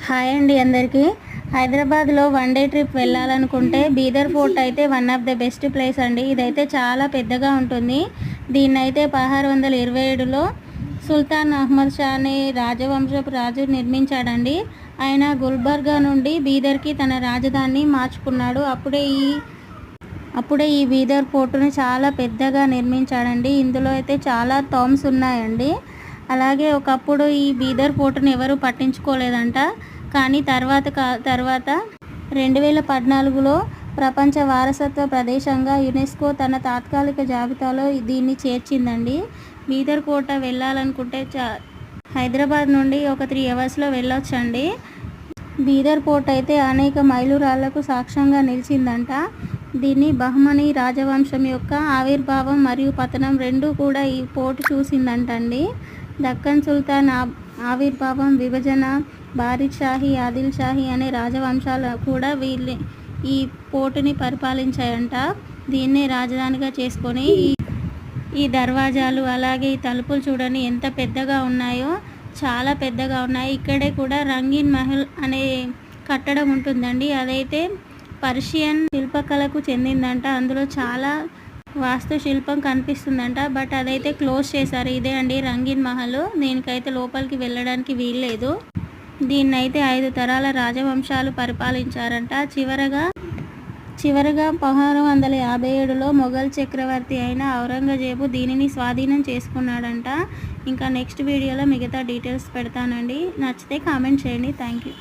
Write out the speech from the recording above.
Hi అండి అందరికీ. హైదరాబాద్లో వన్ డే ట్రిప్ వెళ్ళాలనుకుంటే బీదర్ ఫోర్ట్ అయితే one of the best place అండి. ఇదైతే చాలా పెద్దగా ఉంటుంది. దీన్నైతే 1627లో సుల్తాన్ అహ్మద్ షా అనే రాజవంశపు రాజు నిర్మించాడండి. ఆయన గుల్బర్గా నుండి బీదర్కి తన రాజధానిని మార్చుకున్నాడు. అప్పుడే ఈ బీదర్ ఫోర్టుని చాలా పెద్దగా నిర్మించాడండి. ఇందులో అయితే చాలా టాంబ్స్ ఉన్నాయండి. అలాగే ఒకప్పుడు ఈ బీదర్ ఫోర్టుని ఎవరు పట్టించుకోలేదంట. కానీ తర్వాత 2014లో ప్రపంచ వారసత్వ ప్రదేశంగా యునెస్కో తన తాత్కాలిక జాబితాలో దీన్ని చేర్చిందండి. బీదర్ కోట వెళ్ళాలనుకుంటే హైదరాబాద్ నుండి ఒక 3 అవర్స్లో వెళ్ళొచ్చండి. బీదర్ ఫోర్ట్ అయితే అనేక మైలురాళ్లకు సాక్ష్యంగా నిలిచిందంట. దీన్ని బహమనీ రాజవంశం యొక్క ఆవిర్భావం మరియు పతనం రెండూ కూడా ఈ ఫోర్ట్ చూసిందంటండి. దక్కన్ సుల్తాన్ ఆవిర్భావం, విభజన, బారిద్ షాహీ, ఆదిల్ షాహీ అనే రాజవంశాలు కూడా ఈ ఫోర్టుని పరిపాలించాయంట. దీన్నే రాజధానిగా చేసుకొని ఈ దర్వాజాలు అలాగే ఈ తలుపులు చూడండి ఎంత పెద్దగా ఉన్నాయో, చాలా పెద్దగా ఉన్నాయి. ఇక్కడే కూడా రంగీన్ మహల్ అనే కట్టడం ఉంటుందండి. అదైతే పర్షియన్ శిల్పకళకు చెందిందంట. అందులో చాలా వాస్తుశిల్పం కనిపిస్తుందంట. బట్ అదైతే క్లోజ్ చేశారు. ఇదే అండి రంగీన్ మహల్. దీనికైతే లోపలికి వెళ్ళడానికి వీల్లేదు. దీన్నైతే 5 తరాల రాజవంశాలు పరిపాలించారంట. చివరగా 1657లో మొఘల్ చక్రవర్తి అయిన ఔరంగజేబు దీనిని స్వాధీనం చేసుకున్నాడంట. ఇంకా నెక్స్ట్ వీడియోలో మిగతా డీటెయిల్స్ పెడతానండి. నచ్చితే కామెంట్ చేయండి. Thank you.